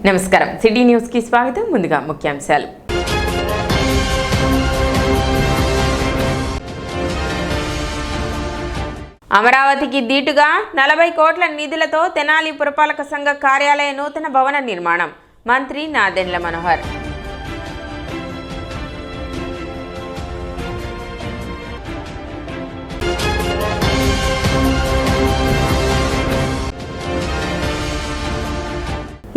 నమస్కారం city news కి స్వాగతం. ముందుగా ముఖ్యాంశాలు. అమరావతికి దీటుగా 40 కోట్ల నిధులతో తెనాలి పురపాలక సంఘ కార్యాలయ నూతన భవన నిర్మాణం. మంత్రి నాదెండ్ల మనోహర్.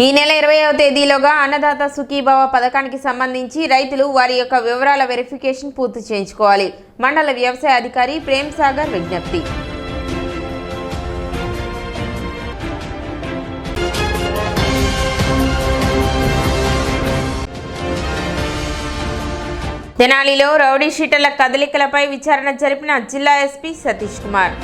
ఈ నెల 20వ తేదీలోగా అన్నదాత సుఖీభవ పథకానికి సంబంధించి రైతులు వారి యొక్క వివరాల వెరిఫికేషన్ పూర్తి చేయించుకోవాలి. మండల వ్యవసాయ అధికారి ప్రేమ్ సాగర్ విజ్ఞప్తి. తెనాలిలో రౌడీ షీటర్ల కదలికలపై విచారణ జరిపిన జిల్లా ఎస్పీ సతీష్ కుమార్.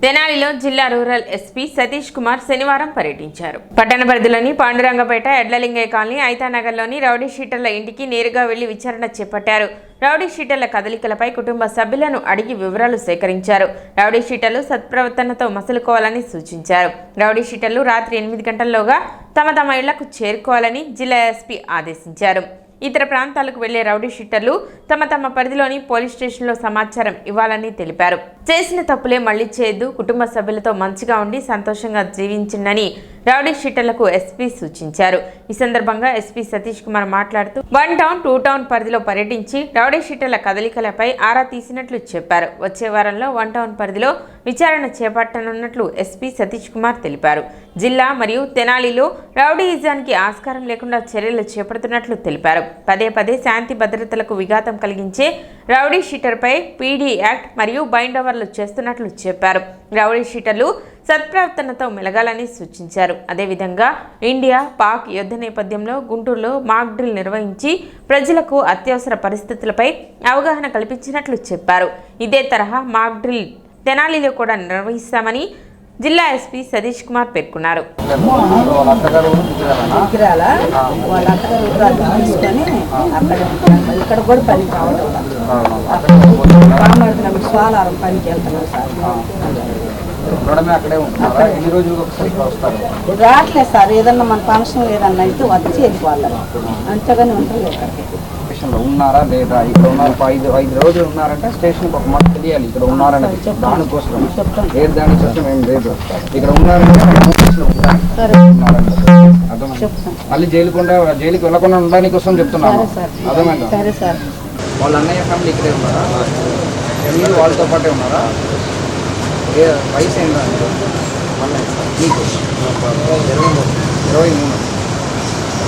తెనాలిలో జిల్లా రూరల్ ఎస్పీ సతీష్ కుమార్ శనివారం పర్యటించారు. పట్టణ పరిధిలోని పాండురంగపేట, ఎడ్లలింగయ్య కాలనీ, ఐతానగర్లోని రౌడీ షీటర్ల ఇంటికి నేరుగా వెళ్లి విచారణ చేపట్టారు. రౌడీ షీటర్ల కదలికలపై కుటుంబ సభ్యులను అడిగి వివరాలు సేకరించారు. రౌడీ షీటర్లు సత్ప్రవర్తనతో మసలుకోవాలని సూచించారు. రౌడీ షీటర్లు రాత్రి 8 గంటల్లోగా తమ ఇళ్లకు చేరుకోవాలని జిల్లా ఎస్పీ ఆదేశించారు. ఇతర ప్రాంతాలకు వెళ్లే రౌడీ షీటర్లు తమ పరిధిలోని పోలీస్ స్టేషన్లో సమాచారం ఇవ్వాలని తెలిపారు. చేసిన తప్పులే మళ్లీ చేయొద్దు, కుటుంబ సభ్యులతో మంచిగా ఉండి సంతోషంగా జీవించిందని రౌడీ షీటర్లకు ఎస్పీ సూచించారు. ఈ సందర్భంగా ఎస్పీ సతీష్ కుమార్ మాట్లాడుతూ 1 టౌన్ 2 టౌన్ పరిధిలో పర్యటించి రౌడీ షీటర్ల కదలికలపై ఆరా తీసినట్లు చెప్పారు. వచ్చే వారంలో 1 టౌన్ పరిధిలో విచారణ చేపట్టనున్నట్లు ఎస్పీ సతీష్ కుమార్ తెలిపారు. జిల్లా మరియు తెనాలిలో రౌడీయిజానికి ఆస్కారం లేకుండా చర్యలు చేపడుతున్నట్లు తెలిపారు. పదే శాంతి భద్రతలకు విఘాతం కలిగించే రౌడీ షీటర్పై పీడీ యాక్ట్ మరియు బైండ్ ఓవర్లు చేస్తున్నట్లు చెప్పారు. రౌడీ షీటర్లు సత్ప్రవర్తనతో మెలగాలని సూచించారు. అదేవిధంగా ఇండియా పాక్ యుద్ధ నేపథ్యంలో గుంటూరులో మాక్ డ్రిల్ నిర్వహించి ప్రజలకు అత్యవసర పరిస్థితులపై అవగాహన కల్పించినట్లు చెప్పారు. ఇదే తరహా మాక్ డ్రిల్ తెనాలిలో కూడా నిర్వహిస్తామని జిల్లా ఎస్పీ సతీష్ కుమార్ పేర్కొన్నారు. రావట్లేదు సార్, ఏదన్నా మన ఫంక్షన్ ఏదన్నా అయితే వచ్చి వెళ్ళిపోవాలి, అంతగానే ఉంటుంది. ఉన్నారా లేదా, ఇక్కడ ఉన్నారు 5 రోజులు ఉన్నారంటే స్టేషన్కి ఒక మాట తెలియాలి ఇక్కడ ఉన్నారని. దానికోసం దానికోసం ఏం లేదు, ఇక్కడ ఉన్నారంటే మళ్ళీ జైలుకి వెళ్ళకుండా ఉండడానికి కోసం చెప్తున్నాను. అర్థమైందా? వాళ్ళ అన్నయ్య ఫ్యామిలీ ఇక్కడే ఉన్నారా? మీరు వాళ్ళతో పాటే ఉన్నారా? వయసు ఏంటో మీకు 23.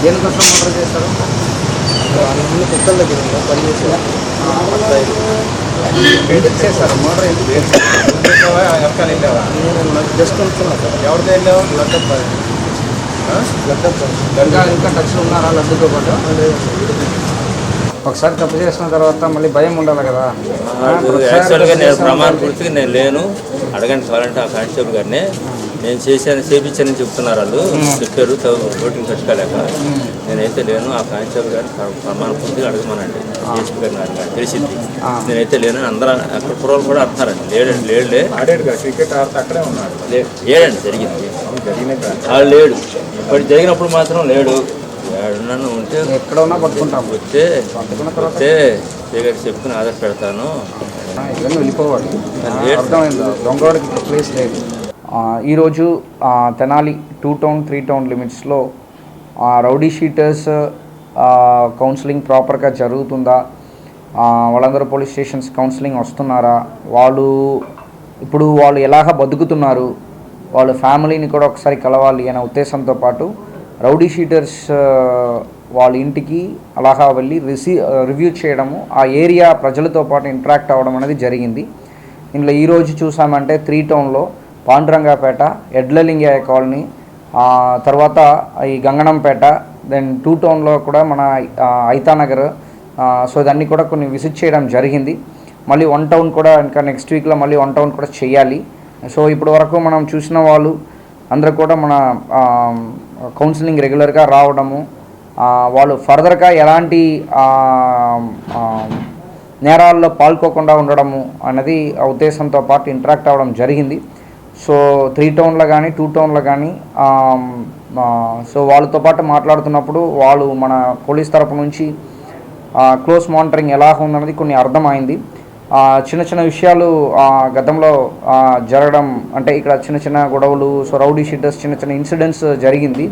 దేనికోసం మర్డర్ చేస్తారు? కుక్కల దగ్గర ఎందుకు చేస్తారు మర్డర్? ఎందుకు జస్ట్ వస్తున్నా సార్. ఎవరితో వెళ్ళావు? లడ్డు ఇంకా టచ్లో ఉన్నారా లడ్డుతో పాటు? ఒకసారి తప్పు చేసిన తర్వాత మళ్ళీ భయం ఉండాలి కదా. యాక్చువల్గా నేను ప్రమాణ పూర్తిగా నేను లేను, అడగండి కావాలంటే ఆ కానిస్టేబుల్ గారిని నేను చేయించానని చెప్తున్నారు. వాళ్ళు చెప్పారు ఓటింగ్ కట్టుకోలేక. నేనైతే లేను, ఆ కానిస్టేబుల్ గారిని ప్రమాణ పూర్తిగా అడగమనండి, డిఎస్పీ గారిని అడగండి, తెలిసింది. నేనైతే లేను, అందరూ అక్కడ కుర్రోలు కూడా అంటున్నారండి. లేడులే క్రికెట్ ఆడితే అక్కడే ఉన్నాడు. లేడండి, జరిగింది వాళ్ళు లేడు. ఇప్పుడు జరిగినప్పుడు మాత్రం లేడు. ఏడున్నాను ఉంటే ఎక్కడ ఉన్నా పట్టుకుంటాం. వస్తే చెప్పుకుని ఆధార్ పెడతాను, వెళ్ళిపోవాలి. అర్థమైందా? దొంగవాడికి ప్లేస్ లేదు. ఈరోజు తెనాలి 2 టౌన్ 3 టౌన్ లిమిట్స్లో రౌడీ షీటర్స్ కౌన్సిలింగ్ ప్రాపర్గా జరుగుతుందా, వాళ్ళందరూ పోలీస్ స్టేషన్స్ కౌన్సిలింగ్ వస్తున్నారా, ఇప్పుడు వాళ్ళు ఎలాగ బతుకుతున్నారు, వాళ్ళ ఫ్యామిలీని కూడా ఒకసారి కలవాలి అనే ఉద్దేశంతో పాటు రౌడీ షీటర్స్ వాళ్ళ ఇంటికి అలాగా వెళ్ళి రివ్యూ చేయడము, ఆ ఏరియా ప్రజలతో పాటు ఇంటరాక్ట్ అవ్వడం అనేది జరిగింది. ఇందులో ఈరోజు చూసామంటే 3 టౌన్లో పాండురంగపేట, ఎడ్లలింగయ్య కాలనీ, తర్వాత ఈ గంగనంపేట, దెన్ 2 టౌన్లో కూడా మన ఐతానగర్, సో ఇదన్నీ కూడా కొన్ని విజిట్ చేయడం జరిగింది. మళ్ళీ 1 టౌన్ కూడా ఇంకా నెక్స్ట్ వీక్లో మళ్ళీ 1 టౌన్ కూడా చేయాలి. సో ఇప్పటి వరకు మనం చూసిన వాళ్ళు అందరూ కూడా మన కౌన్సిలింగ్ రెగ్యులర్గా రావడము, వాళ్ళు ఫర్దర్గా ఎలాంటి నేరాల్లో పాల్గొకుండా ఉండడము అనేది ఆ ఉద్దేశంతో పాటు ఇంటరాక్ట్ అవ్వడం జరిగింది. సో 3 టౌన్లో కానీ 2 టౌన్లో కానీ సో వాళ్ళతో పాటు మాట్లాడుతున్నప్పుడు వాళ్ళు మన పోలీస్ తరపు నుంచి క్లోజ్ మానిటరింగ్ ఎలా ఉందన్నది కొన్ని అర్థమైంది. చిన్న చిన్న విషయాలు గతంలో జరగడం, అంటే ఇక్కడ చిన్న చిన్న గొడవలు, సో రౌడీ షీటర్స్ చిన్న చిన్న ఇన్సిడెంట్స్ జరిగింది.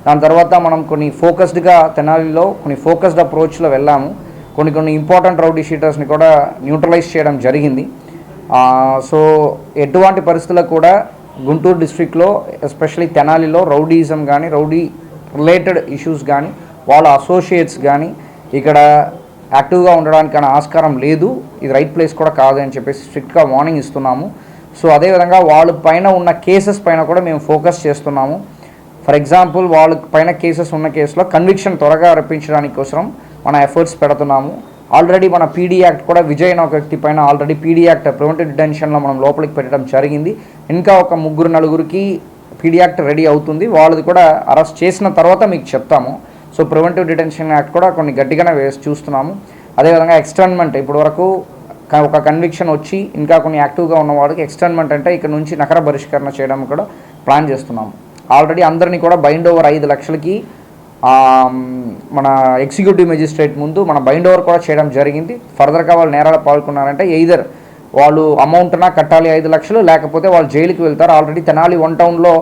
దాని తర్వాత మనం కొన్ని ఫోకస్డ్గా తెనాలిలో కొన్ని ఫోకస్డ్ అప్రోచ్లో వెళ్ళాము. కొన్ని ఇంపార్టెంట్ రౌడీ షీటర్స్ని కూడా న్యూట్రలైజ్ చేయడం జరిగింది. సో ఎటువంటి పరిస్థితుల్లో కూడా గుంటూరు డిస్ట్రిక్ట్లో ఎస్పెషలీ తెనాలిలో రౌడీజం కానీ రౌడీ రిలేటెడ్ ఇష్యూస్ కానీ వాళ్ళ అసోసియేట్స్ కానీ ఇక్కడ యాక్టివ్గా ఉండడానికి ఆస్కారం లేదు. ఇది రైట్ ప్లేస్ కూడా కాదు అని చెప్పేసి స్ట్రిక్ట్గా వార్నింగ్ ఇస్తున్నాము. సో అదేవిధంగా వాళ్ళ పైన ఉన్న కేసెస్ పైన కూడా మేము ఫోకస్ చేస్తున్నాము. ఫర్ ఎగ్జాంపుల్ వాళ్ళ పైన కేసెస్ ఉన్న కేసులో కన్విక్షన్ త్వరగా రప్పించడానికి కోసం మన ఎఫర్ట్స్ పెడుతున్నాము. ఆల్రెడీ మన పీడీ యాక్ట్ కూడా విజయ్ అనే ఒక వ్యక్తి పైన ఆల్రెడీ పీడీ యాక్ట్ ప్రివెంటివ్ డిటెన్షన్లో మనం లోపలికి పెట్టడం జరిగింది. ఇంకా ఒక 3-4 పీడీ యాక్ట్ రెడీ అవుతుంది. వాళ్ళది కూడా అరెస్ట్ చేసిన తర్వాత మీకు చెప్తాము. సో ప్రివెంటివ్ డిటెన్షన్ యాక్ట్ కూడా కొన్ని గట్టిగానే వేసి చూస్తున్నాము. అదేవిధంగా ఎక్స్టర్న్మెంట్, ఇప్పుడు వరకు ఒక కన్విక్షన్ వచ్చి ఇంకా కొన్ని యాక్టివ్గా ఉన్న వాడికి ఎక్స్టర్న్మెంట్ అంటే ఇక్కడ నుంచి నగర బహిష్కరణ చేయడం కూడా ప్లాన్ చేస్తున్నాము. ఆల్రెడీ అందరినీ కూడా బైండ్ ఓవర్ 5 లక్షలకి మన ఎగ్జిక్యూటివ్ మెజిస్ట్రేట్ ముందు మన బైండ్ ఓవర్ కూడా చేయడం జరిగింది. ఫర్దర్గా వాళ్ళు నేరాలు పాల్గొన్నారంటే ఎయిదర్ వాళ్ళు అమౌంట్నా కట్టాలి 5 లక్షలు, లేకపోతే వాళ్ళు జైలుకి వెళ్తారు. ఆల్రెడీ తెనాలి 1 టౌన్లో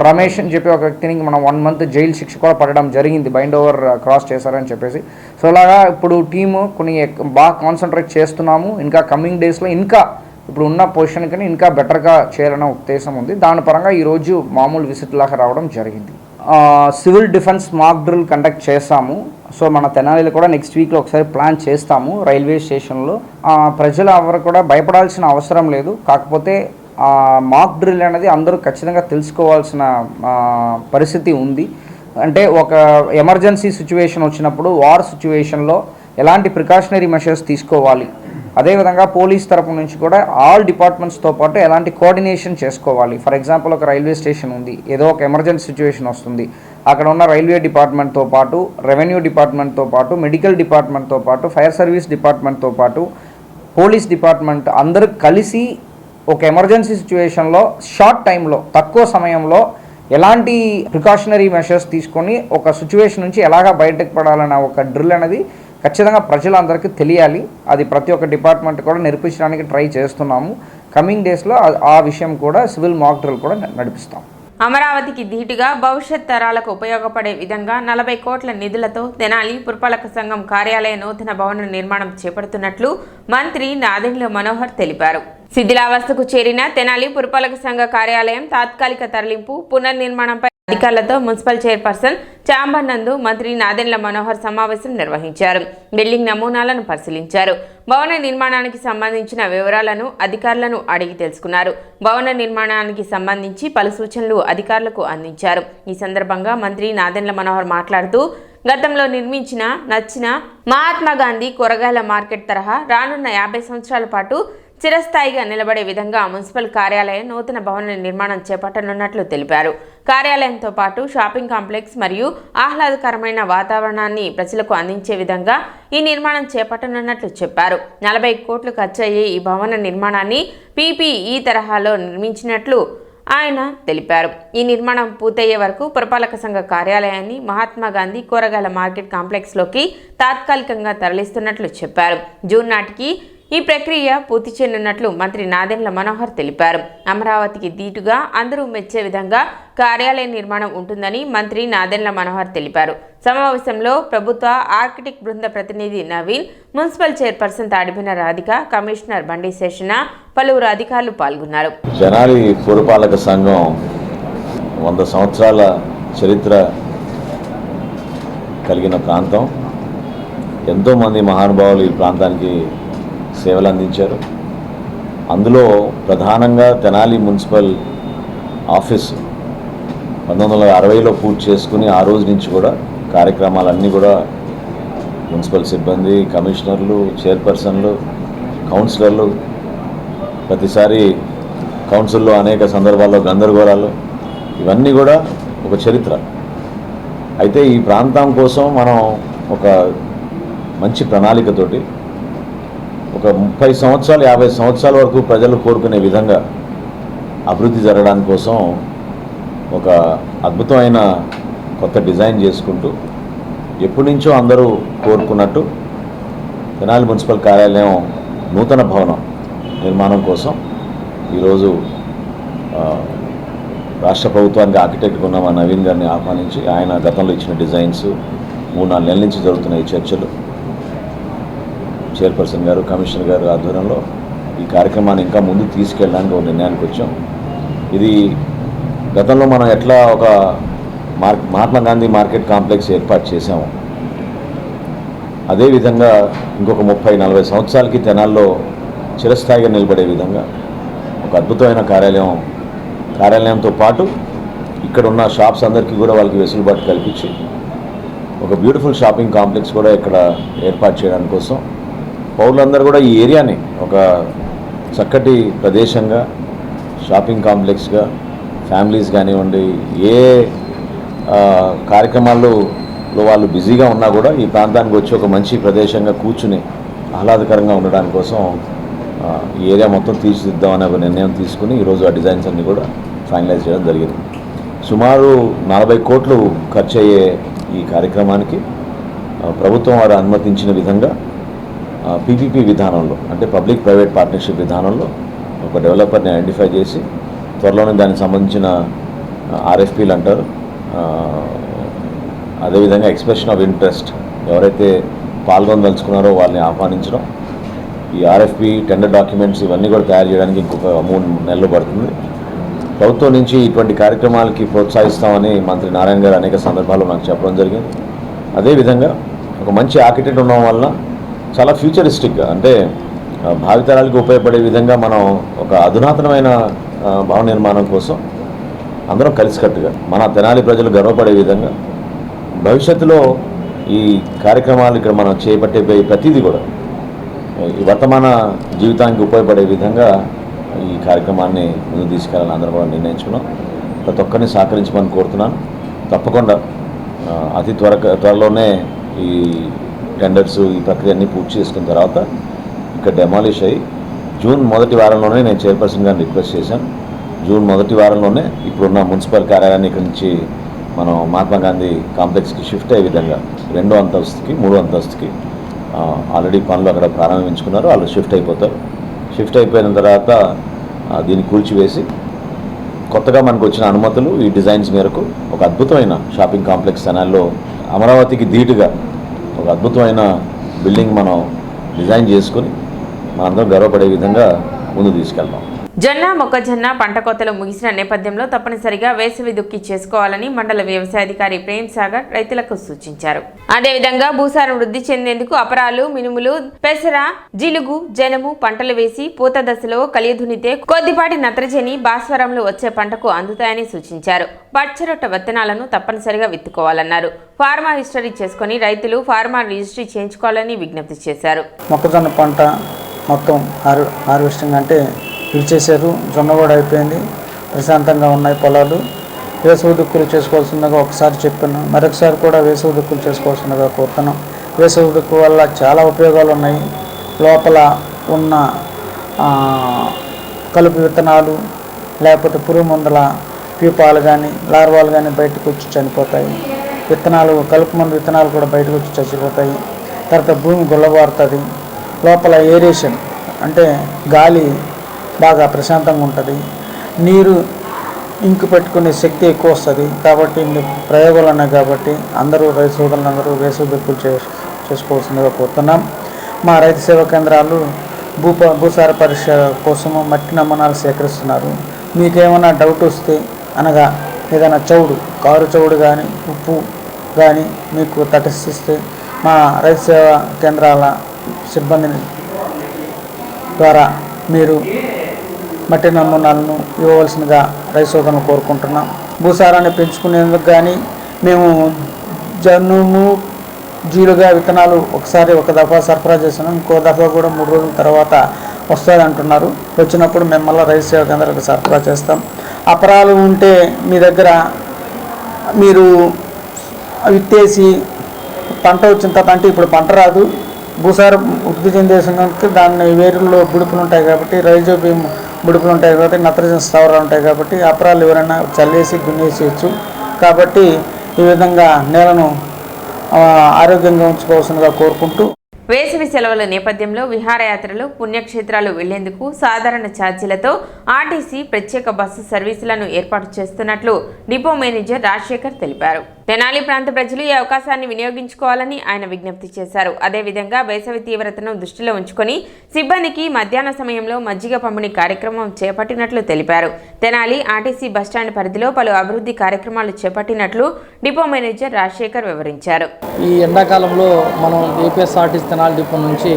రమేష్ అని చెప్పి ఒక వ్యక్తిని మనం 1 మంత్ జైలు శిక్ష కూడా పడడం జరిగింది, బైండ్ ఓవర్ క్రాస్ చేశారని చెప్పేసి. సో అలాగా ఇప్పుడు టీము కొన్ని బాగా కాన్సన్ట్రేట్ చేస్తున్నాము. ఇంకా కమింగ్ డేస్లో ఇంకా ఇప్పుడు ఉన్న పొజిషన్ కన్నా ఇంకా బెటర్గా చేయాలనే ఉద్దేశం ఉంది. దాని పరంగా ఈరోజు మామూలు విజిట్ లాగా రావడం జరిగింది. Civil defence mock drill conduct చేస్తాము. సో మన తెనాలిలో కూడా నెక్స్ట్ వీక్లో ఒకసారి ప్లాన్ చేస్తాము రైల్వే స్టేషన్లో. ప్రజలు ఎవరు కూడా భయపడాల్సిన అవసరం లేదు. కాకపోతే మాక్ డ్రిల్ అనేది అందరూ ఖచ్చితంగా తెలుసుకోవాల్సిన పరిస్థితి ఉంది. అంటే ఒక ఎమర్జెన్సీ సిచ్యువేషన్ వచ్చినప్పుడు, వార్ సిచ్యువేషన్లో ఎలాంటి ప్రికాషనరీ మెషర్స్ తీసుకోవాలి, అదేవిధంగా పోలీస్ తరపు నుంచి కూడా ఆల్ డిపార్ట్మెంట్స్తో పాటు ఎలాంటి కోఆర్డినేషన్ చేసుకోవాలి. ఫర్ ఎగ్జాంపుల్ ఒక రైల్వే స్టేషన్ ఉంది, ఏదో ఒక ఎమర్జెన్సీ సిచ్యువేషన్ వస్తుంది, అక్కడ ఉన్న రైల్వే డిపార్ట్మెంట్తో పాటు రెవెన్యూ డిపార్ట్మెంట్తో పాటు మెడికల్ డిపార్ట్మెంట్తో పాటు ఫైర్ సర్వీస్ డిపార్ట్మెంట్తో పాటు పోలీస్ డిపార్ట్మెంట్ అందరూ కలిసి ఒక ఎమర్జెన్సీ సిచ్యువేషన్లో షార్ట్ టైంలో తక్కువ సమయంలో ఎలాంటి ప్రికాషనరీ మెషర్స్ తీసుకొని ఒక సిచ్యువేషన్ నుంచి ఎలాగా బయటకు పడాలన్న ఒక డ్రిల్ అనేది ఖచ్చితంగా ప్రజలందరికీ తెలియాలి. అది ప్రతి ఒక్క డిపార్ట్మెంట్ కూడా నేర్పించడానికి ట్రై చేస్తున్నాము. కమింగ్ డేస్లో ఆ విషయం కూడా సివిల్ మాక్ డ్రిల్ కూడా నడిపిస్తాం. అమరావతికి ధీటుగా భవిష్యత్ తరాలకు ఉపయోగపడే విధంగా 40 కోట్ల నిధులతో తెనాలి పురపాలక సంఘం కార్యాలయ నూతన భవన నిర్మాణం చేపడుతున్నట్లు మంత్రి నాదెండ్ల మనోహర్ తెలిపారు. శిథిలావస్థకు చేరిన తెనాలి పురపాలక సంఘ కార్యాలయం తాత్కాలిక తరలింపు పునర్నిర్మాణంపై అధికారులతో మున్సిపల్ చైర్పర్సన్ చాంబర్ నందు మంత్రి నాదెండ్ల మనోహర్ సమావేశం నిర్వహించారు. బిల్డింగ్ నమూనాలను పరిశీలించారు. భవన నిర్మాణానికి సంబంధించిన వివరాలను అధికారులను అడిగి తెలుసుకున్నారు. భవన నిర్మాణానికి సంబంధించి పలు సూచనలు అధికారులకు అందించారు. ఈ సందర్భంగా మంత్రి నాదెండ్ల మనోహర్ మాట్లాడుతూ గతంలో నిర్మించిన నచ్చిన మహాత్మా గాంధీ కూరగాయల మార్కెట్ తరహా రానున్న 50 సంవత్సరాల పాటు చిరస్థాయిగా నిలబడే విధంగా మున్సిపల్ కార్యాలయం నూతన భవన నిర్మాణం చేపట్టనున్నట్లు తెలిపారు. కార్యాలయంతో పాటు షాపింగ్ కాంప్లెక్స్ మరియు ఆహ్లాదకరమైన వాతావరణాన్ని ప్రజలకు అందించే విధంగా ఈ నిర్మాణం చేపట్టనున్నట్లు చెప్పారు. 40 కోట్లు ఖర్చు అయ్యే ఈ భవన నిర్మాణాన్ని పీపీఈ తరహాలో నిర్మించినట్లు ఆయన తెలిపారు. ఈ నిర్మాణం పూర్తయ్యే వరకు పురపాలక సంఘ కార్యాలయాన్ని మహాత్మా గాంధీ కూరగాయల మార్కెట్ కాంప్లెక్స్లోకి తాత్కాలికంగా తరలిస్తున్నట్లు చెప్పారు. జూన్ నాటికి ఈ ప్రక్రియ పూర్తి చేయనున్నట్లు మంత్రి నాదెండ్ల మనోహర్ తెలిపారు. అమరావతికి ధీటుగా అందరూ మెచ్చే విధంగా కార్యాలయ నిర్మాణం ఉంటుందని మంత్రి నాదెండ్ల మనోహర్ తెలిపారు. సమావేశంలో ప్రభుత్వ ఆర్కిటెక్ట్ బృంద ప్రతినిధి Naveen, municipal chairperson Tadipina Radhika, commissioner Bandi Seshana, పలువురు అధికారులు పాల్గొన్నారు. తెనాలి పురపాలక సంఘం 100 సంవత్సరాల చరిత్ర కలిగిన ప్రాంతం. ఎంతోమంది మహానుభావులు ఈ ప్రాంతానికి సేవలు అందించారు. అందులో ప్రధానంగా తెనాలి మున్సిపల్ ఆఫీస్ 1960లో పూర్తి చేసుకుని ఆ రోజు నుంచి కూడా కార్యక్రమాలన్నీ కూడా మున్సిపల్ సిబ్బంది, కమిషనర్లు, చైర్పర్సన్లు, కౌన్సిలర్లు, ప్రతిసారి కౌన్సిల్లో అనేక సందర్భాల్లో గందరగోళాలు, ఇవన్నీ కూడా ఒక చరిత్ర. అయితే ఈ ప్రాంతం కోసం మనం ఒక మంచి ప్రణాళికతోటి ఒక 30 సంవత్సరాలు 50 సంవత్సరాల వరకు ప్రజలు కోరుకునే విధంగా అభివృద్ధి జరగడానికి కోసం ఒక అద్భుతమైన కొత్త డిజైన్ చేసుకుంటూ ఎప్పటి నుంచో అందరూ కోరుకున్నట్టు తెనాలి మున్సిపల్ కార్యాలయం నూతన భవనం నిర్మాణం కోసం ఈరోజు రాష్ట్ర ప్రభుత్వానికి ఆర్కిటెక్ట్ ఉన్న మా నవీన్ గారిని ఆహ్వానించి ఆయన గతంలో ఇచ్చిన డిజైన్స్ 3-4 నెలల నుంచి జరుగుతున్న ఈ చర్చలు చైర్పర్సన్ గారు కమిషనర్ గారు ఆధ్వర్యంలో ఈ కార్యక్రమాన్ని ఇంకా ముందు తీసుకెళ్ళడానికి ఒక నిర్ణయానికి వచ్చాం. ఇది గతంలో మనం ఎట్లా ఒక మహాత్మా గాంధీ మార్కెట్ కాంప్లెక్స్ ఏర్పాటు చేశాము, అదేవిధంగా ఇంకొక 30-40 సంవత్సరాలకి తెనాల్లో చిరస్థాయిగా నిలబడే విధంగా ఒక అద్భుతమైన కార్యాలయంతో పాటు ఇక్కడ ఉన్న షాప్స్ అందరికీ కూడా వాళ్ళకి వెసులుబాటు కల్పించి ఒక బ్యూటిఫుల్ షాపింగ్ కాంప్లెక్స్ కూడా ఇక్కడ ఏర్పాటు చేయడానికి కోసం పౌరులందరూ కూడా ఈ ఏరియాని ఒక చక్కటి ప్రదేశంగా షాపింగ్ కాంప్లెక్స్గా ఫ్యామిలీస్ కానివ్వండి ఏ కార్యక్రమాల్లో వాళ్ళు బిజీగా ఉన్నా కూడా ఈ ప్రాంతానికి వచ్చి ఒక మంచి ప్రదేశంగా కూర్చుని ఆహ్లాదకరంగా ఉండడానికి కోసం ఈ ఏరియా మొత్తం తీర్చిదిద్దామనే ఒక నిర్ణయం తీసుకుని ఈరోజు ఆ డిజైన్స్ అన్నీ కూడా ఫైనలైజ్ చేయడం జరిగింది. సుమారు 40 కోట్లు ఖర్చు అయ్యే ఈ కార్యక్రమానికి ప్రభుత్వం వారు అనుమతించిన విధంగా పీపీపీ విధానంలో అంటే పబ్లిక్ ప్రైవేట్ పార్ట్నర్షిప్ విధానంలో ఒక డెవలపర్ని ఐడెంటిఫై చేసి త్వరలోనే దానికి సంబంధించిన ఆర్ఎఫ్పీలు అంటారు, అదేవిధంగా ఎక్స్ప్రెషన్ ఆఫ్ ఇంట్రెస్ట్ ఎవరైతే పాల్గొనదలుచుకున్నారో వాళ్ళని ఆహ్వానించడం, ఈ ఆర్ఎఫ్పీ టెండర్ డాక్యుమెంట్స్ ఇవన్నీ కూడా తయారు చేయడానికి ఇంకొక 3 నెలలు పడుతుంది. ప్రభుత్వం నుంచి ఇటువంటి కార్యక్రమాలకి ప్రోత్సహిస్తామని మంత్రి నారాయణ గారు అనేక సందర్భాల్లో నాకు చెప్పడం జరిగింది. అదేవిధంగా ఒక మంచి ఆర్కిటెక్ట్ ఉండడం వల్ల చాలా ఫ్యూచరిస్టిక్గా అంటే భావితరాలకు ఉపయోగపడే విధంగా మనం ఒక అధునాతనమైన భవన నిర్మాణం కోసం అందరం కలిసికట్టుగా మన తెనాలి ప్రజలు గర్వపడే విధంగా భవిష్యత్తులో ఈ కార్యక్రమాలు ఇక్కడ మనం చేపట్టే ప్రతిదీ కూడా ఈ వర్తమాన జీవితానికి ఉపయోగపడే విధంగా ఈ కార్యక్రమాన్ని ముందు తీసుకెళ్ళాలని అందరూ కూడా నిర్ణయించుకున్నాం. ప్రతి ఒక్కరిని సహకరించమని కోరుతున్నాను. తప్పకుండా అతి త్వరలోనే ఈ టెండర్స్ ఈ ప్రక్రియ అన్నీ పూర్తి చేసుకున్న తర్వాత ఇక్కడ డెమాలిష్ అయ్యి జూన్ మొదటి వారంలోనే నేను చైర్పర్సన్ గారిని రిక్వెస్ట్ చేశాను. జూన్ మొదటి వారంలోనే ఇప్పుడున్న మున్సిపల్ కార్యాలయాన్ని ఇక్కడ నుంచి మనం మహాత్మా గాంధీ కాంప్లెక్స్కి షిఫ్ట్ అయ్యే విధంగా 2వ అంతస్తుకి 3వ అంతస్తుకి ఆల్రెడీ పనులు అక్కడ ప్రారంభించుకున్నారు. వాళ్ళు షిఫ్ట్ అయిపోతారు. షిఫ్ట్ అయిపోయిన తర్వాత దీన్ని కూల్చివేసి కొత్తగా మనకు వచ్చిన అనుమతులు ఈ డిజైన్స్ మేరకు ఒక అద్భుతమైన షాపింగ్ కాంప్లెక్స్ తెనాలిలో అమరావతికి ధీటుగా ఒక అద్భుతమైన బిల్డింగ్ మనం డిజైన్ చేసుకుని మనందరం గర్వపడే విధంగా ముందు తీసుకెళ్దాం. జొన్న మొక్కజొన్న పంట కోతలు ముగిసిన నేపథ్యంలో తప్పనిసరిగా వేసవి దుక్కి చేసుకోవాలని మండల వ్యవసాయాధికారి ప్రేమ్ సాగర్ రైతులకు సూచించారు. అదేవిధంగా భూసారం వృద్ధి చెందేందుకు అపరాలు, మినుములు, పెసర, జిలుగు, జనము పంటలు వేసి పూత దశలో కలియదునితే కొద్దిపాటి నత్రజని, భాస్వరంలు వచ్చే పంటకు అందుతాయని సూచించారు. పచ్చరొట్ట విత్తనాలను తప్పనిసరిగా విత్తుకోవాలన్నారు. ఫార్మా రిజిస్ట్రీ చేసుకుని రైతులు ఫార్మా రిజిస్ట్రీ చేయించుకోవాలని విజ్ఞప్తి చేశారు. మొక్కజొన్న పంట మొత్తం హార్వెస్టింగ్ అంటే పిలిచేశారు. జొన్న కూడా అయిపోయింది. ప్రశాంతంగా ఉన్నాయి పొలాలు. వేసవి దుక్కులు చేసుకోవాల్సిందిగా ఒకసారి చెప్పాను, మరొకసారి కూడా వేసవి దుక్కులు చేసుకోవాల్సిందిగా కోరుతున్నాం. వేసవి దుక్కు వల్ల చాలా ఉపయోగాలు ఉన్నాయి. లోపల ఉన్న కలుపు విత్తనాలు లేకపోతే పురుగు మందుల పీపాలు కానీ లార్వాలు కానీ బయటకు వచ్చి చనిపోతాయి. విత్తనాలు కలుపు మందు విత్తనాలు కూడా బయటకు వచ్చి చచ్చిపోతాయి. తర్వాత భూమి గుల్లబారుతుంది. లోపల ఏరేషన్ అంటే గాలి బాగా ప్రశాంతంగా ఉంటుంది. నీరు ఇంకు పెట్టుకునే శక్తి ఎక్కువ వస్తుంది. కాబట్టి ఇన్ని ప్రయోగాలు ఉన్నాయి. కాబట్టి అందరూ రైతు సోదరులందరూ వేసవి దుక్కులు చేసుకోవాల్సిందిగా కోరుతున్నాం. మా రైతు సేవా కేంద్రాలు భూసార పరీక్ష కోసము మట్టి నమూనాలు సేకరిస్తున్నారు. మీకేమైనా డౌట్ వస్తే అనగా ఏదైనా చౌడు, కారు చౌడు కానీ ఉప్పు కానీ మీకు తటస్థిస్తే మా రైతు సేవా కేంద్రాల సిబ్బందిని ద్వారా మీరు మట్టి నమూనాలను ఇవ్వవలసిందిగా రైతు సోదరులను కోరుకుంటున్నాం. భూసారాన్ని పెంచుకునేందుకు కానీ మేము జనుము, జీలుగా విత్తనాలు ఒక దఫా సరఫరా చేస్తున్నాం. ఇంకో దఫా కూడా 3 రోజుల తర్వాత వస్తుంది అంటున్నారు. వచ్చినప్పుడు మేము మళ్ళీ రైతు సేవా కేంద్రాలకు సరఫరా చేస్తాం. అపరాలు ఉంటే మీ దగ్గర మీరు విత్తేసి పంట వచ్చిన తర్వాత, అంటే ఇప్పుడు పంట రాదు, భూసారం వృద్ధి చెందేసిన కనుక దాన్ని వేరుల్లో బుడుపులు ఉంటాయి కాబట్టి, రైజోబియం బుడుపులు ఉంటాయి కాబట్టి, నత్రజని స్థావరాలు ఉంటాయి కాబట్టి అపరాలు ఎవరైనా చల్లేసి గున్నేసేయచ్చు. కాబట్టి ఈ విధంగా నేలను ఆరోగ్యంగా ఉంచుకోవాల్సిందిగా కోరుకుంటూ, వేసవి సెలవుల నేపథ్యంలో విహారయాత్రలు, పుణ్యక్షేత్రాలు వెళ్లేందుకు సాధారణ ఛార్జీలతో ఆర్టీసీ ప్రత్యేక బస్సు సర్వీసులను ఏర్పాటు చేస్తున్నట్లు డిపో మేనేజర్ రాజశేఖర్ తెలిపారు. తెనాలి ప్రాంత ప్రజలు ఈ అవకాశాన్ని వినియోగించుకోవాలని ఆయన విజ్ఞప్తి చేశారు. అదేవిధంగా వేసవి తీవ్రతను దృష్టిలో ఉంచుకొని సిబ్బందికి మధ్యాహ్న సమయంలో మజ్జిగ పంపిణీ కార్యక్రమం చేపట్టినట్లు తెలిపారు. తెనాలి ఆర్టీసీ బస్టాండ్ పరిధిలో పలు అభివృద్ధి కార్యక్రమాలు చేపట్టినట్లు డిపో మేనేజర్ రాజశేఖర్ వివరించారు. ఈ ఎండాకాలంలో మనం ఏపీఎస్ఆర్టీసీ తెనాలి డిపో నుంచి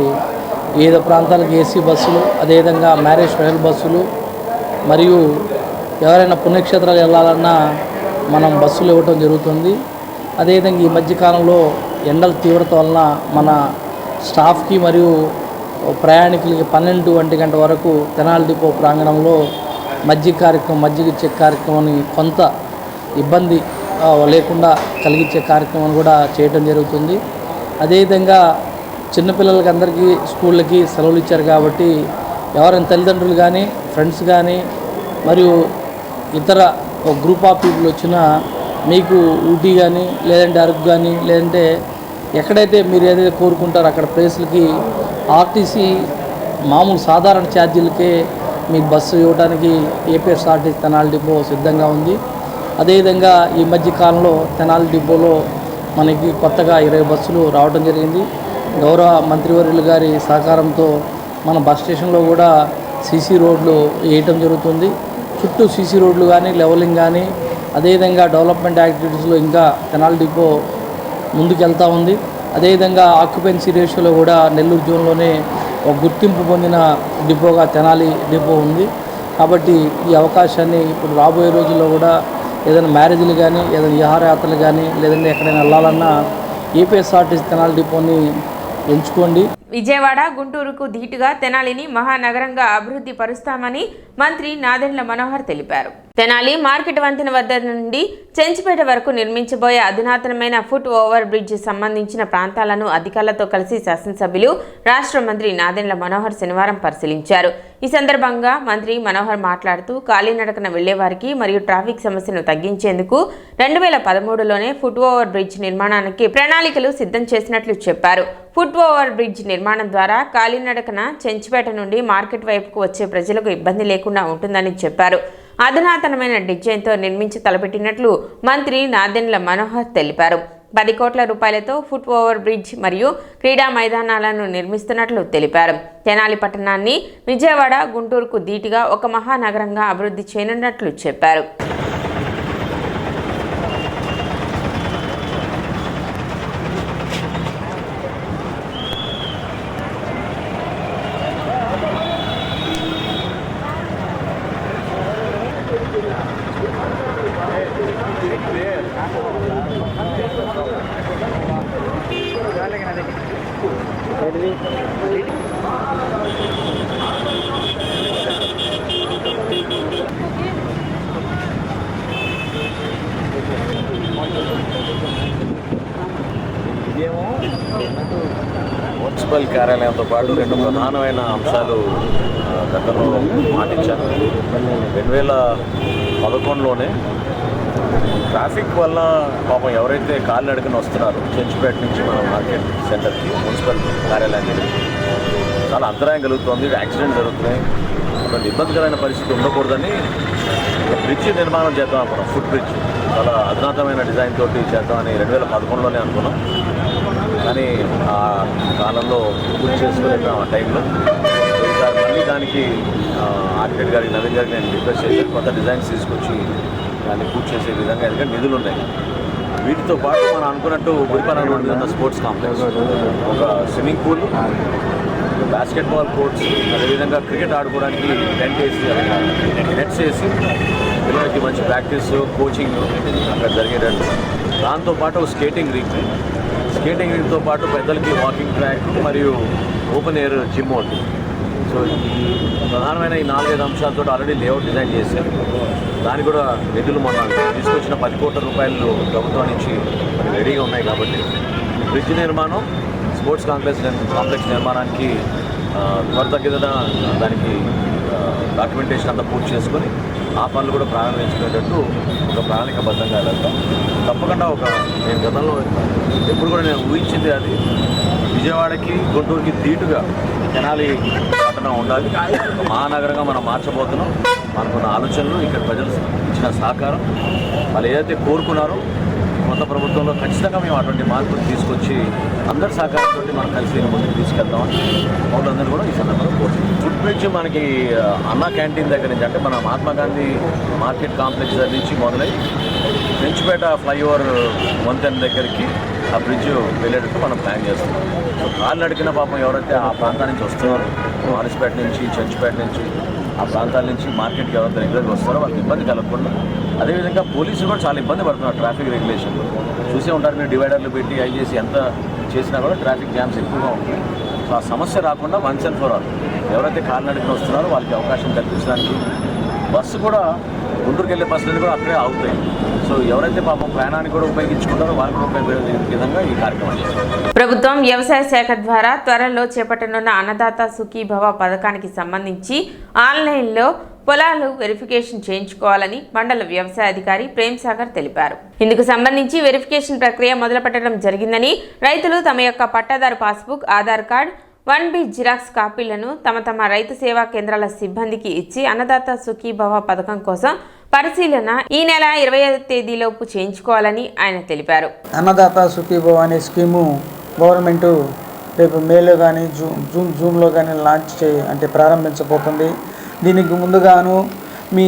వివిధ ప్రాంతాలకు ఏసీ బస్సులు, అదేవిధంగా మ్యారేజ్ ట్రయల్ బస్సులు మరియు ఎవరైనా పుణ్యక్షేత్రాలు వెళ్ళాలన్నా మనం బస్సులు ఇవ్వటం జరుగుతుంది. అదేవిధంగా ఈ మధ్యకాలంలో ఎండల తీవ్రత వలన మన స్టాఫ్కి మరియు ప్రయాణికులకి 12-1 గంట వరకు తెనాలి డిపో ప్రాంగణంలో మజ్జిగ ఇచ్చే కార్యక్రమాన్ని కొంత ఇబ్బంది లేకుండా కలిగించే కార్యక్రమాన్ని కూడా చేయడం జరుగుతుంది. అదేవిధంగా చిన్నపిల్లలకి అందరికీ స్కూళ్ళకి సెలవులు ఇచ్చారు కాబట్టి ఎవరైనా తల్లిదండ్రులు కానీ, ఫ్రెండ్స్ కానీ మరియు ఇతర ఒక గ్రూప్ ఆఫ్ పీపుల్ వచ్చినా మీకు ఊటీ కానీ, లేదంటే అరకు కానీ, లేదంటే ఎక్కడైతే మీరు ఏదైతే కోరుకుంటారో అక్కడ ప్లేసులకి ఆర్టీసీ మామూలు సాధారణ ఛార్జీలకే మీకు బస్సు ఇవ్వడానికి ఏపీఎస్ఆర్టీసీ తెనాలి డిపో సిద్ధంగా ఉంది. అదేవిధంగా ఈ మధ్య కాలంలో తెనాలి డిపోలో మనకి కొత్తగా 20 బస్సులు రావడం జరిగింది. గౌరవ మంత్రివర్యులు గారి సహకారంతో మన బస్ స్టేషన్లో కూడా సీసీ రోడ్లు వేయటం జరుగుతుంది. చుట్టూ సీసీ రోడ్లు కానీ, లెవలింగ్ కానీ, అదేవిధంగా డెవలప్మెంట్ యాక్టివిటీస్లో ఇంకా తెనాలి డిపో ముందుకెళ్తూ ఉంది. అదేవిధంగా ఆక్యుపెన్సీ రేషియోలో కూడా నెల్లూరు జోన్లోనే ఒక గుర్తింపు పొందిన డిపోగా తెనాలి డిపో ఉంది. కాబట్టి ఈ అవకాశాన్ని ఇప్పుడు రాబోయే రోజుల్లో కూడా ఏదైనా మ్యారేజ్లు కానీ, ఏదైనా విహారయాత్రలు కానీ, లేదంటే ఎక్కడైనా వెళ్ళాలన్నా ఏపీఎస్ఆర్టీసీ తెనాలి డిపోని ఎంచుకోండి. విజయవాడ, గుంటూరుకు ధీటుగా తెనాలిని మహానగరంగా అభివృద్ధి పరుస్తామని మంత్రి నాదెండ్ల మనోహర్ తెలిపారు. తెనాలి మార్కెట్ వంతెన వద్ద నుండి చెంచుపేట వరకు నిర్మించబోయే అధునాతనమైన ఫుట్ ఓవర్ బ్రిడ్జ్ సంబంధించిన ప్రాంతాలను అధికారులతో కలిసి శాసనసభ్యులు రాష్ట్ర మంత్రి నాదెండ్ల మనోహర్ శనివారం పరిశీలించారు. ఈ సందర్భంగా మంత్రి మనోహర్ మాట్లాడుతూ కాలినడకన వెళ్లేవారికి మరియు ట్రాఫిక్ సమస్యను తగ్గించేందుకు 2013లోనే ఫుట్ ఓవర్ బ్రిడ్జ్ నిర్మాణానికి ప్రణాళికలు సిద్ధం చేసినట్లు చెప్పారు. ఫుట్ ఓవర్ బ్రిడ్జ్ నిర్మాణం ద్వారా కాలినడకన చెంచుపేట నుండి మార్కెట్ వైపుకు వచ్చే ప్రజలకు ఇబ్బంది లేకుండా ఉంటుందని చెప్పారు. అధునాతనమైన డిజైన్తో నిర్మించి తలపెట్టినట్లు మంత్రి నాదెండ్ల మనోహర్ తెలిపారు. 10 కోట్ల రూపాయలతో ఫుట్ ఓవర్ బ్రిడ్జ్ మరియు క్రీడా మైదానాలను నిర్మిస్తున్నట్లు తెలిపారు. తెనాలి పట్టణాన్ని విజయవాడ, గుంటూరుకు ధీటుగా ఒక మహానగరంగా అభివృద్ధి చేయనున్నట్లు చెప్పారు. మున్సిపల్ కార్యాలయంతో పాటు 2 ప్రధానమైన అంశాలు గతంలో మాటించాను. 2011లోనే ట్రాఫిక్ వల్ల పాపం ఎవరైతే కాలినడకన వస్తున్నారో చెంచుపేట నుంచి మన మార్కెట్ సెంటర్కి మున్సిపల్ కార్యాలయానికి చాలా అంతరాయం కలుగుతుంది, యాక్సిడెంట్ జరుగుతున్నాయి. అటువంటి ఇబ్బందికరమైన పరిస్థితి ఉండకూడదని బ్రిడ్జ్ నిర్మాణం చేద్దాం అనుకున్నాం. ఫుట్ బ్రిడ్జ్ చాలా అధునాతమైన డిజైన్ తోటి చేద్దామని 2011లోనే అనుకున్నాం. కానీ ఆ కాలంలో పూర్తి చేసుకోలేక ఆ టైంలో ఈసారి మళ్ళీ దానికి ఆర్కిటెక్ట్ గారికి, నవీన్ గారికి నేను రిక్వెస్ట్ చేసి కొత్త డిజైన్స్ తీసుకొచ్చి దాన్ని పూర్తి చేసే విధంగా, ఎందుకంటే నిధులు ఉన్నాయి. వీటితో పాటు మనం అనుకున్నట్టు గురిపాలెంలో ఉన్న స్పోర్ట్స్ కాంప్లెక్స్, ఒక స్విమ్మింగ్ పూల్, బాస్కెట్బాల్ కోర్ట్స్, అదేవిధంగా క్రికెట్ ఆడుకోవడానికి టెంట్ వేసి నెట్స్ వేసి పిల్లలకి మంచి ప్రాక్టీస్, కోచింగ్ అక్కడ జరిగేటట్టు. దాంతోపాటు స్కేటింగ్ రింగ్తో పాటు పెద్దలకి వాకింగ్ ట్రాక్ మరియు ఓపెన్ ఎయిర్ జిమ్ ఒకటి. సో ఈ ప్రధానమైన ఈ 4-5 అంశాలతో ఆల్రెడీ లేఅవుట్ డిజైన్ చేశారు. దానికి కూడా నిధులు మొన్న తీసుకొచ్చిన 10 కోట్ల రూపాయలు ప్రభుత్వం నుంచి రెడీగా ఉన్నాయి. కాబట్టి బ్రిడ్జ్ నిర్మాణం, స్పోర్ట్స్ కాంప్లెక్స్ నిర్మాణానికి త్వరితగతిన దానికి డాక్యుమెంటేషన్ అంతా పూర్తి చేసుకొని ఆ పనులు కూడా ప్రారంభించుకునేటట్టు ఒక ప్రణాళికబద్ధంగా వెళ్తాం. తప్పకుండా నేను గతంలో ఎప్పుడు కూడా నేను ఊహించింది అది విజయవాడకి గుంటూరుకి ధీటుగా తెనాలి పట్టణం ఉండాలి, మహానగరంగా మనం మార్చబోతున్నాం. మనకున్న ఆలోచనలు, ఇక్కడ ప్రజలు ఇచ్చిన సహకారం, వాళ్ళు ఏదైతే కోరుకున్నారో కొత్త ప్రభుత్వంలో ఖచ్చితంగా మేము అటువంటి మార్పులు తీసుకొచ్చి అందరి సహకారంతో మనం కలిసి ముందుకు తీసుకెళ్తామని పౌరులందరూ కూడా ఈ సందర్భంలో కోరుతున్నాం. ఫుడ్ బ్రిడ్జ్ మనకి అన్నా క్యాంటీన్ దగ్గర నుంచి, అంటే మన మహాత్మా గాంధీ మార్కెట్ కాంప్లెక్స్ దగ్గర నుంచి మొదలై పెంచిపేట ఫ్లైఓవర్ వంతెన దగ్గరికి ఆ బ్రిడ్జ్ వెళ్ళేటట్టు మనం ప్లాన్ చేస్తున్నాం. సో కాళ్ళు నడికిన పాపం ఎవరైతే ఆ ప్రాంతాల నుంచి వస్తున్నారో, మారిస్పేట నుంచి, చర్చిపేట నుంచి, ఆ ప్రాంతాల నుంచి మార్కెట్కి ఎవరైతే రెగ్యులర్గా వస్తారో వాళ్ళకి ఇబ్బంది కలగకుండా, అదేవిధంగా పోలీసులు కూడా చాలా ఇబ్బంది పడుతున్నారు ట్రాఫిక్ రెగ్యులేషన్లో. చూసే ఉంటారు మీరు, డివైడర్లు పెట్టి అవి చేసి ఎంత చేసినా కూడా ట్రాఫిక్ జామ్స్ ఎక్కువగా ఉంటాయి. సో ఆ సమస్య రాకుండా వన్స్ అండ్ ఫర్ ఆల్ ఎవరైతే కాళ్ళు నడికిన వస్తున్నారో వాళ్ళకి అవకాశం కల్పించడానికి బస్సు కూడా గుంటూరుకి వెళ్ళే బస్సులు కూడా అక్కడే ఆగుతాయి. సో ఎవరైతే పాపం ప్రయాణాన్ని కూడా ఉపయోగించుకుంటారో వాళ్ళు కూడా ఉపయోగపడే విధంగా ఈ కార్యక్రమం చేస్తారు. ప్రభుత్వం వ్యవసాయ శాఖ ద్వారా త్వరలో చేపట్టనున్న అన్నదాత సుఖీభవ పథకానికి సంబంధించి ఆన్లైన్లో పొలాలు వెరిఫికేషన్ చేయించుకోవాలని మండల వ్యవసాయ అధికారి ప్రేమ్ సాగర్ తెలిపారు. ఇందుకు సంబంధించి వెరిఫికేషన్ ప్రక్రియ మొదలుపెట్టడం జరిగిందని, రైతులు తమ యొక్క పట్టాదారు passbook, Aadhaar card, 1B xerox కాపీలను తమ రైతు సేవా కేంద్రాల సిబ్బందికి ఇచ్చి అన్నదాత సుఖీభవ పథకం కోసం పరిశీలన ఈ నెల 25వ తేదీలోపు చేయించుకోవాలని ఆయన తెలిపారు. అన్నదాత సుఖీభవ అనే స్కీము గవర్నమెంట్ రేపు మేలో కానీ జూన్లో కానీ లాంచ్ ప్రారంభించబోతుంది. దీనికి ముందుగాను మీ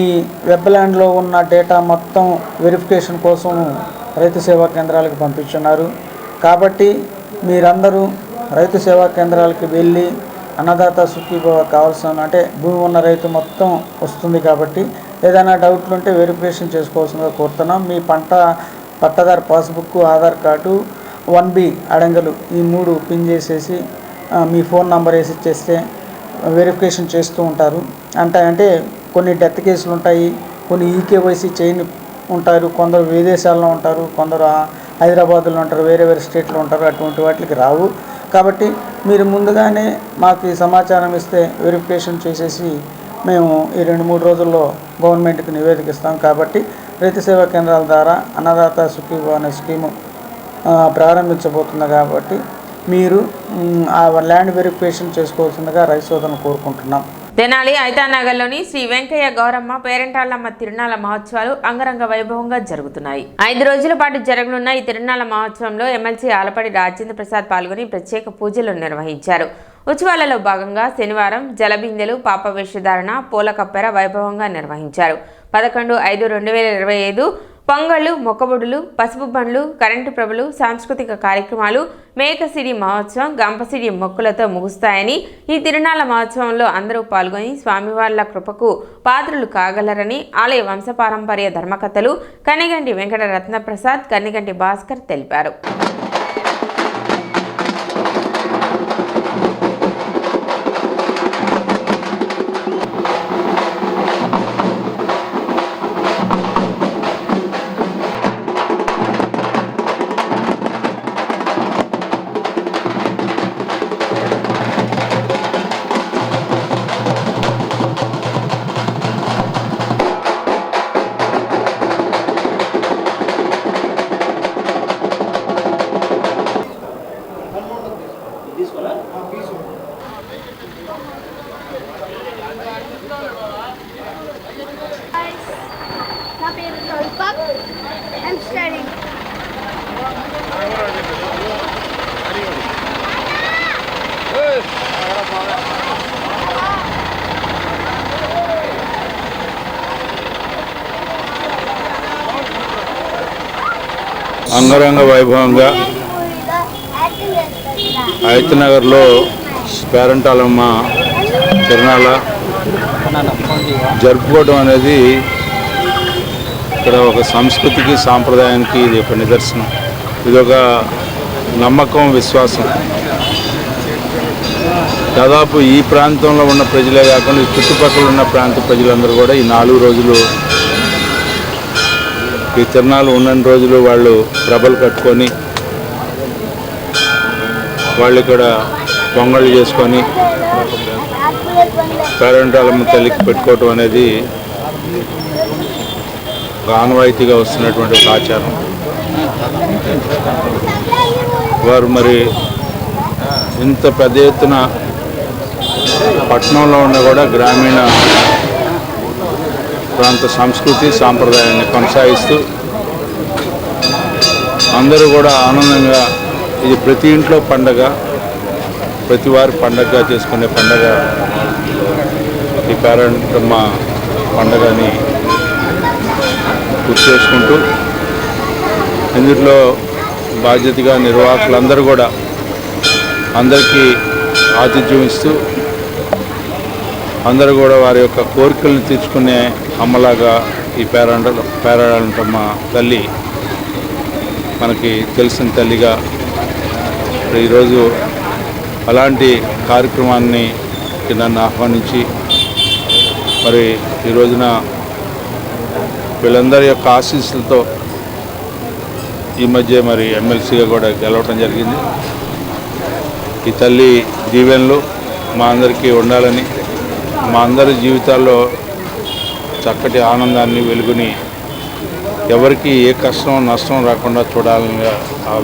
వెబ్ల్యాండ్లో ఉన్న డేటా మొత్తం వెరిఫికేషన్ కోసం రైతు సేవా కేంద్రాలకు పంపించున్నారు. కాబట్టి మీరందరూ రైతు సేవా కేంద్రాలకు వెళ్ళి అన్నదాత సుఖీభవ కావాల్సిన భూమి ఉన్న రైతు మొత్తం వస్తుంది. కాబట్టి ఏదైనా డౌట్లు ఉంటే వెరిఫికేషన్ చేసుకోవాల్సిందిగా కోరుతున్నాం. మీ పట్టాదారు పాస్బుక్, ఆధార్ కార్డు, 1B అడంగలు ఈ 3 పిన్ చేసేసి మీ ఫోన్ నంబర్ వేసి ఇచ్చేస్తే వెరిఫికేషన్ చేస్తూ ఉంటారు. అంటే కొన్ని డెత్ కేసులు ఉంటాయి, కొన్ని ఈకేవైసీ చేయని ఉంటారు, కొందరు విదేశాల్లో ఉంటారు, కొందరు హైదరాబాద్లో ఉంటారు, వేరే స్టేట్లో ఉంటారు. అటువంటి వాటికి రావు. కాబట్టి మీరు ముందుగానే మాకు ఈ సమాచారం ఇస్తే వెరిఫికేషన్ చేసేసి మేము ఈ 2-3 రోజుల్లో గవర్నమెంట్కి నివేదిక ఇస్తాం. కాబట్టి రైతు సేవా కేంద్రాల ద్వారా అన్నదాత సుఖీభవ అనే స్కీము ప్రారంభించబోతుంది. కాబట్టి మీరు ఆ ల్యాండ్ వెరిఫికేషన్ చేసుకోవాల్సిందిగా రైతు సోదరులను కోరుకుంటున్నాం. తెనాలి ఐతానగర్లోని శ్రీ వెంకయ్య గౌరమ్మ పేరంటాళ్ళమ్మ తిరునాళ్ల మహోత్సవాలు అంగరంగ వైభవంగా జరుగుతున్నాయి. 5 రోజుల పాటు జరగనున్న ఈ తిరునాళ్ల మహోత్సవంలో ఎమ్మెల్సీ ఆలపాటి రాజేంద్ర ప్రసాద్ పాల్గొని ప్రత్యేక పూజలు నిర్వహించారు. ఉత్సవాలలో భాగంగా శనివారం జలబిందెలు, పాప వేషధారణ, పూల కప్పెర వైభవంగా నిర్వహించారు. 11/5/2025 పొంగళ్ళు, మొక్కబొడులు, పసుపు బండ్లు, కరెంటు ప్రభలు, సాంస్కృతిక కార్యక్రమాలు, మేకసిడి మహోత్సవం, గంపసిడి మొక్కులతో ముగుస్తాయని, ఈ తిరునాళ్ల మహోత్సవంలో అందరూ పాల్గొని స్వామివార్ల కృపకు పాత్రులు కాగలరని ఆలయ వంశపారంపర్య ధర్మకర్తలు కనిగంటి వెంకట రత్నప్రసాద్, కనిగంటి భాస్కర్ తెలిపారు. I'm studying. అంగరంగ వైభవంగా ఐతనగర్లో పేరంటాలమ్మ తిరునాళ్ళ జరుపుకోవడం అనేది ఇక్కడ ఒక సంస్కృతికి, సాంప్రదాయానికి ఇది ఒక నిదర్శనం. ఇది ఒక నమ్మకం, విశ్వాసం. దాదాపు ఈ ప్రాంతంలో ఉన్న ప్రజలే కాకుండా ఈ చుట్టుపక్కల ఉన్న ప్రాంత ప్రజలందరూ కూడా ఈ 4 రోజులు ఈ తిరణాలు ఉన్నన్ని రోజులు వాళ్ళు ప్రభలు కట్టుకొని వాళ్ళు ఇక్కడ పొంగళ్ళు చేసుకొని పేరంటాలమ్మ తల్లికి పెట్టుకోవటం అనేది ఆనవాయితీగా వస్తున్నటువంటి ఒక ఆచారం. వారు మరి ఇంత పెద్ద ఎత్తున పట్టణంలో ఉన్న కూడా గ్రామీణ ప్రాంత సంస్కృతి సాంప్రదాయాన్ని కొనసాగిస్తూ అందరూ కూడా ఆనందంగా ఇది ప్రతి ఇంట్లో పండగ, ప్రతి వారి పండగగా చేసుకునే పండగ ఈ పేరంటమ్మ పండగని గుర్తు చేసుకుంటూ ఇందులో బాధ్యతగా నిర్వాహకులందరూ కూడా అందరికీ ఆతిథ్యం ఇస్తూ అందరూ కూడా వారి యొక్క కోరికలను తీర్చుకునే అమ్మలాగా ఈ పేరంటమ్మ తల్లి మనకి తెలిసిన తల్లిగా ఈరోజు అలాంటి కార్యక్రమాన్ని నన్ను ఆహ్వానించి మరి ఈ రోజున వీళ్ళందరి యొక్క ఆశీస్సులతో ఈ మధ్య మరి ఎమ్మెల్సీగా కూడా గెలవటం జరిగింది. ఈ తల్లి దీవెనలు మా అందరికీ ఉండాలని, మా అందరి జీవితాల్లో చక్కటి ఆనందాన్ని వెలుగుని ఎవరికి ఏ కష్టం నష్టం రాకుండా చూడాలని ఆ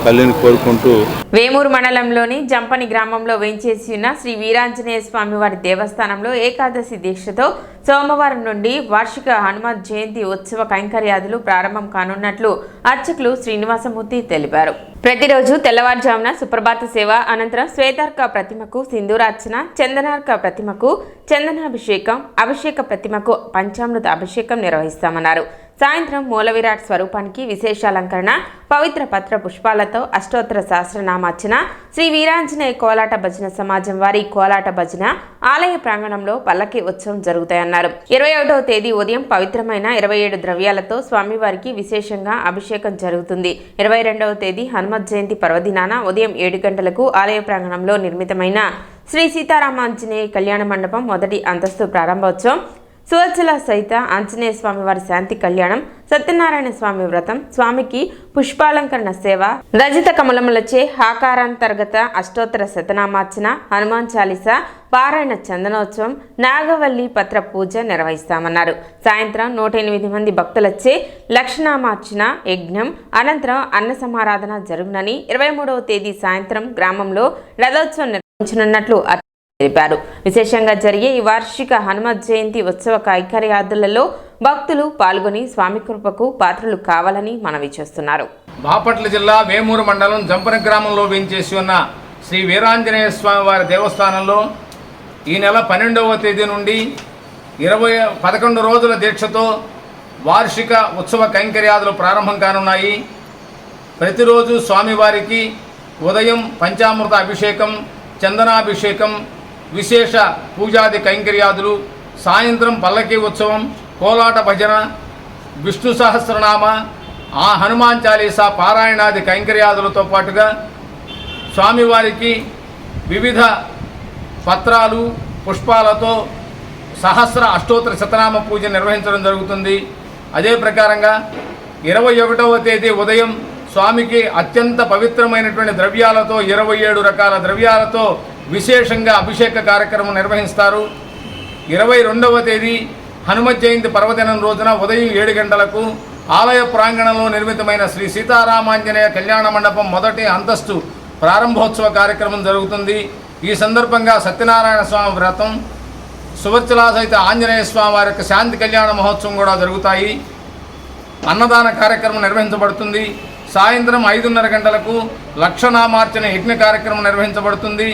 తల్లిని కోరుకుంటూ వేమూరు మండలంలోని జంపని గ్రామంలో వేంచేసి ఉన్న శ్రీ వీరాంజనేయ స్వామివారి దేవస్థానంలో ఏకాదశి దీక్షతో సోమవారం నుండి వార్షిక హనుమత్ జయంతి ఉత్సవ కైంకర్యాదులు ప్రారంభం కానున్నట్లు అర్చకులు శ్రీనివాసమూర్తి తెలిపారు. ప్రతిరోజు తెల్లవారుజామున సుప్రభాత సేవ అనంతరం శ్వేతార్క ప్రతిమకు సింధూరార్చన, చందనార్క ప్రతిమకు చందనాభిషేకం, అభిషేక ప్రతిమకు పంచామృత అభిషేకం నిర్వహిస్తామన్నారు. సాయంత్రం మూల విరాట్ స్వరూపానికి విశేషాలంకరణ, పవిత్ర పత్ర పుష్పాలతో అష్టోత్తర సహస్రనామార్చన, శ్రీ వీరాంజనేయ కోలాట భజన సమాజం వారి కోలాట భజన ఆలయ ప్రాంగణంలో పల్లకి ఉత్సవం జరుగుతాయన్నారు. 21వ తేదీ ఉదయం పవిత్రమైన 27 ద్రవ్యాలతో స్వామివారికి విశేషంగా అభిషేకం జరుగుతుంది. 22వ తేదీ హనుమత్ జయంతి పర్వదినాన ఉదయం 7 గంటలకు ఆలయ ప్రాంగణంలో నిర్మితమైన శ్రీ సీతారామాంజనేయ కళ్యాణ మండపం మొదటి అంతస్తు ప్రారంభోత్సవం, సువత్సల సహిత ఆంజనేయ స్వామి వారి శాంతి కళ్యాణం, సత్యనారాయణ స్వామి వ్రతం, స్వామికి పుష్పాలంకరణ సేవ, రజిత కమలములచే హాకారాంతర్గత అష్టోత్తర శతనామార్చన, హనుమాన్ చాలీసా పారాయణ చందనోత్సవం, నాగవల్లి పత్ర పూజ నిర్వహిస్తామన్నారు. సాయంత్రం 108 మంది భక్తులచే లక్షనామార్చన యజ్ఞం అనంతరం అన్న సమారాధన జరుగునని 23వ తేదీ సాయంత్రం గ్రామంలో రథోత్సవం నిర్వహించనున్నట్లు తెలిపారు. విశేషంగా జరిగే ఈ వార్షిక హనుమత్ జయంతి ఉత్సవ కైంకర్యాదులలో భక్తులు పాల్గొని స్వామి కృపకు పాత్రలు కావాలని మనవి చేస్తున్నారు. బాపట్ల జిల్లా వేమూరు మండలం జంపని గ్రామంలో వేంచేసి ఉన్న శ్రీ వీరాంజనేయ స్వామి వారి దేవస్థానంలో ఈ నెల 12వ తేదీ నుండి 11 రోజుల దీక్షతో వార్షిక ఉత్సవ కైంకర్యాదులు ప్రారంభం కానున్నాయి. ప్రతిరోజు స్వామివారికి ఉదయం పంచామృత అభిషేకం, చందనాభిషేకం, విశేష పూజాది కైంకర్యాదులు, సాయంత్రం పల్లకీ ఉత్సవం, కోలాట భజన, విష్ణు సహస్రనామ, ఆ హనుమాన్ చాలీసా పారాయణాది కైంకర్యాదులతో పాటుగా స్వామివారికి వివిధ పత్రాలు పుష్పాలతో సహస్ర అష్టోత్తర శతనామ పూజ నిర్వహించడం జరుగుతుంది. అదే ప్రకారంగా 21వ తేదీ ఉదయం స్వామికి అత్యంత పవిత్రమైనటువంటి ద్రవ్యాలతో 27 రకాల ద్రవ్యాలతో విశేషంగా అభిషేక కార్యక్రమం నిర్వహిస్తారు. 22వ తేదీ హనుమత్ జయంతి పర్వదినం రోజున ఉదయం 7 గంటలకు ఆలయ ప్రాంగణంలో నిర్మితమైన శ్రీ సీతారామాంజనేయ కళ్యాణ మండపం మొదటి అంతస్తు ప్రారంభోత్సవ కార్యక్రమం జరుగుతుంది. ఈ సందర్భంగా సత్యనారాయణ స్వామి వ్రతం, సువర్చలా సహిత ఆంజనేయ స్వామి వారి యొక్క శాంతి కళ్యాణ మహోత్సవం కూడా జరుగుతాయి. అన్నదాన కార్యక్రమం నిర్వహించబడుతుంది. సాయంత్రం 5:30 గంటలకు లక్షనామార్చన యజ్ఞ కార్యక్రమం నిర్వహించబడుతుంది.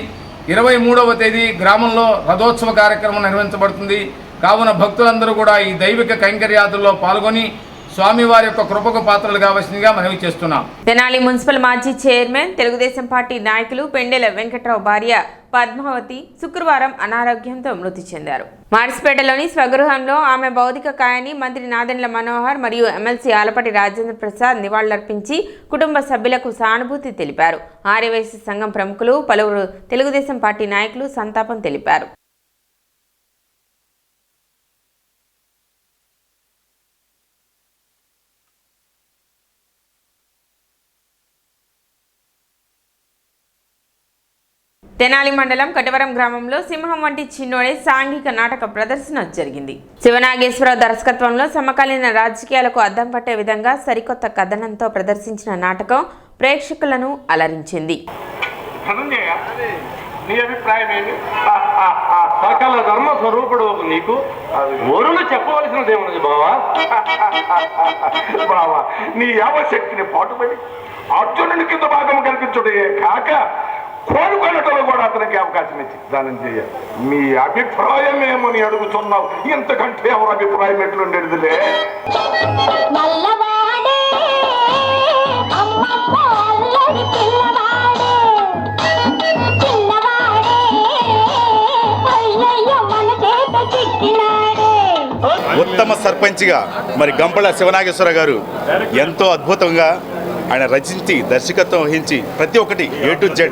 23వ తేదీ గ్రామంలో రథోత్సవ కార్యక్రమం నిర్వహించబడుతుంది. కావున భక్తులందరూ కూడా ఈ దైవిక కైంకర్యాదుల్లో పాల్గొని స్వామివారి యొక్క కృపకు పాత్రలు కావాల్సిందిగా మనవి చేస్తున్నాం. తెనాలి మున్సిపల్ మాజీ చైర్మన్ తెలుగుదేశం పార్టీ నాయకులు పెండెల వెంకట్రావు భార్య పద్మావతి శుక్రవారం అనారోగ్యంతో మృతి చెందారు. మార్సిపేటలోని స్వగృహంలో ఆమె భౌతిక కాయాన్ని మంత్రి నాదెండ్ల మనోహర్ మరియు ఎమ్మెల్సీ ఆలపాటి రాజేంద్ర ప్రసాద్ నివాళులర్పించి కుటుంబ సభ్యులకు సానుభూతి తెలిపారు. ఆర్యవైశ్య సంఘం ప్రముఖులు పలువురు తెలుగుదేశం పార్టీ నాయకులు సంతాపం తెలిపారు. తెనాలి మండలం కటవరం గ్రామంలో సింహం వంటి చిన్నోడే సాంఘిక నాటక ప్రదర్శన జరిగింది. శివనాగేశ్వరరావు దర్శకత్వంలో సమకాలీన రాజకీయాలకు అద్దం పట్టే విధంగా సరికొత్త కథనంతో ప్రదర్శించిన నాటకం ప్రేక్షకులను అలరించింది. సకల ధర్మ స్వరూపుడు నీకు వరులు చెప్పవలసిన దేవుడు బావా. బావా, నీ యావశక్తిని పాటుపడి అర్జునుడి కింద భాగం కల్పించుడే కాక కోరుకొనటంలో కూడా అతనికి అవకాశం ఇచ్చి దానం చేయాలి. మీ అభిప్రాయం ఏమని అడుగుతున్నావు? ఇంతకంటే ఎవరు అభిప్రాయం ఎట్లుండేదిలే. ఉత్తమ సర్పంచ్గా మరి గంపల శివనాగేశ్వర గారు ఎంతో అద్భుతంగా ఆయన రచించి దర్శకత్వం వహించి ప్రతి ఒక్కటి A to Z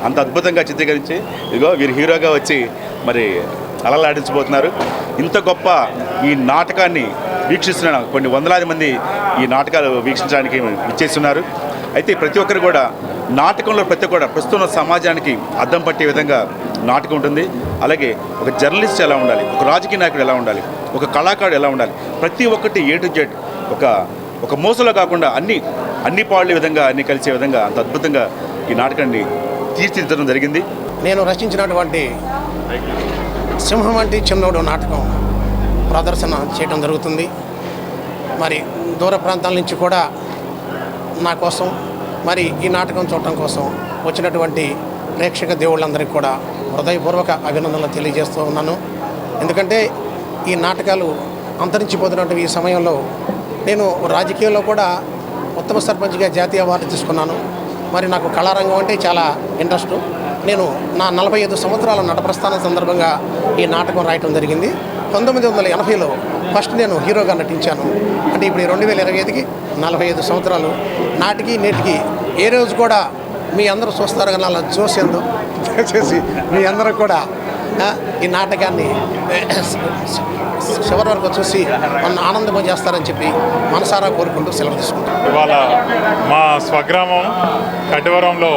అంత అద్భుతంగా చిత్రీకరించి ఇదిగో వీరు హీరోగా వచ్చి మరి అలలాడించబోతున్నారు. ఇంత గొప్ప ఈ నాటకాన్ని వీక్షిస్తున్న కొన్ని వందలాది మంది ఈ నాటకాలు వీక్షించడానికి ఇచ్చేస్తున్నారు. అయితే ప్రతి ఒక్కరు కూడా నాటకంలో ప్రతి ఒక్కరు ప్రస్తుతం సమాజానికి అద్దం పట్టే విధంగా నాటకం ఉంటుంది. అలాగే ఒక జర్నలిస్ట్ ఎలా ఉండాలి, ఒక రాజకీయ నాయకుడు ఎలా ఉండాలి, ఒక కళాకారుడు ఎలా ఉండాలి, ప్రతి ఒక్కటి A to Z ఒక మోసలో కాకుండా అన్ని పాళ్ళ విధంగా అన్ని కలిసే విధంగా అంత అద్భుతంగా ఈ నాటకాన్ని తీర్చిదిద్దడం జరిగింది. నేను రచించినటువంటి సింహం వంటి చిన్నోడు నాటకం ప్రదర్శన చేయడం జరుగుతుంది. మరి దూర ప్రాంతాల నుంచి కూడా నా కోసం మరి ఈ నాటకం చూడటం కోసం వచ్చినటువంటి ప్రేక్షక దేవుళ్ళందరికీ కూడా హృదయపూర్వక అభినందనలు తెలియజేస్తూ ఉన్నాను. ఎందుకంటే ఈ నాటకాలు అంతరించిపోతున్నటువంటి ఈ సమయంలో నేను రాజకీయాల్లో కూడా ఉత్తమ సర్పంచ్గా జాతీయ అవార్డు తీసుకున్నాను. మరి నాకు కళారంగం అంటే చాలా ఇంట్రెస్ట్. నేను నా 45 సంవత్సరాల నట ప్రస్థానం సందర్భంగా ఈ నాటకం రాయటం జరిగింది. 1980లో ఫస్ట్ నేను హీరోగా నటించాను. అంటే ఇప్పుడు 2025కి 45 సంవత్సరాలు. నాటికి నేటికి ఏ రోజు కూడా మీ అందరూ చూస్తారు కానీ అలా చూసేందు దయచేసి మీ అందరూ కూడా ఈ నాటకాన్ని చివరి వరకు చూసి మన ఆనందం చేస్తారని చెప్పి మనసారా కోరుకుంటూ సెలవు తీసుకుంటాం. ఇవాళ మా స్వగ్రామం కటివరంలో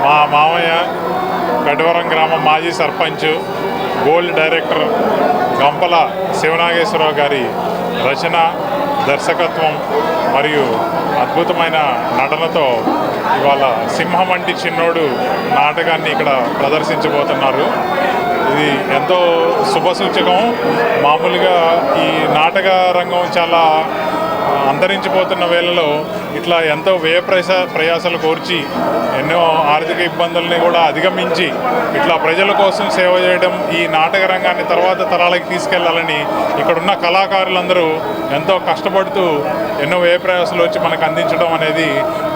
మా మామయ్య కటివరం గ్రామం మాజీ సర్పంచ్ గోల్డ్ డైరెక్టర్ గంపల శివనాగేశ్వరరావు గారి రచన, దర్శకత్వం మరియు అద్భుతమైన నటనతో ఇవాళ సింహం వంటి చిన్నోడు నాటకాన్ని ఇక్కడ ప్రదర్శించబోతున్నారు. ఇది ఎంతో శుభసూచకం. మామూలుగా ఈ నాటక రంగం చాలా అంతరించిపోతున్న వేళలో ఇట్లా ఎంతో ప్రయాసాలు కోర్చి ఎన్నో ఆర్థిక ఇబ్బందుల్ని కూడా అధిగమించి ఇట్లా ప్రజల కోసం సేవ చేయడం, ఈ నాటక రంగాన్ని తర్వాత తరాలకి తీసుకెళ్లాలని ఇక్కడున్న కళాకారులందరూ ఎంతో కష్టపడుతూ ఎన్నో ప్రయాసాలు వచ్చి మనకు అందించడం అనేది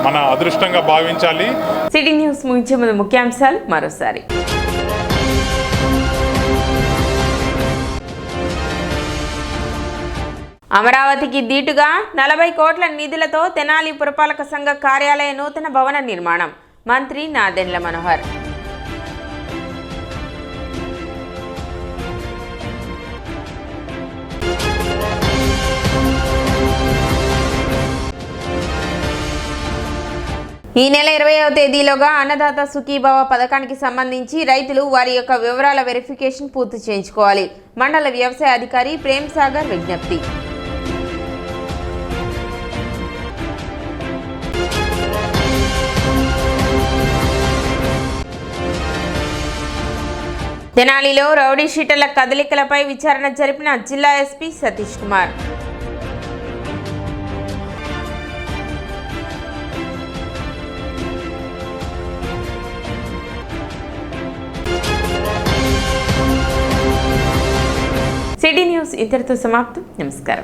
మన అదృష్టంగా భావించాలి. సిటీ న్యూస్ ముగించే ముందు ముఖ్యాంశాలు మరోసారి. అమరావతికి దీటుగా 40 కోట్ల నిధులతో తెనాలి పురపాలక సంఘ కార్యాలయ నూతన భవన నిర్మాణం. మంత్రి నాదెండ్ల మనోహర్. ఈ నెల 20వ తేదీలోగా అన్నదాత సుఖీభవ పథకానికి సంబంధించి రైతులు వారి యొక్క వివరాల వెరిఫికేషన్ పూర్తి చేయించుకోవాలి. మండల వ్యవసాయ అధికారి ప్రేమ్ సాగర్ విజ్ఞప్తి. తెనాలిలో రౌడీ షీటర్ల కదలికలపై విచారణ జరిపిన జిల్లా SP Satish Kumar. City news ఇంతటితో సమాప్తం. నమస్కారం.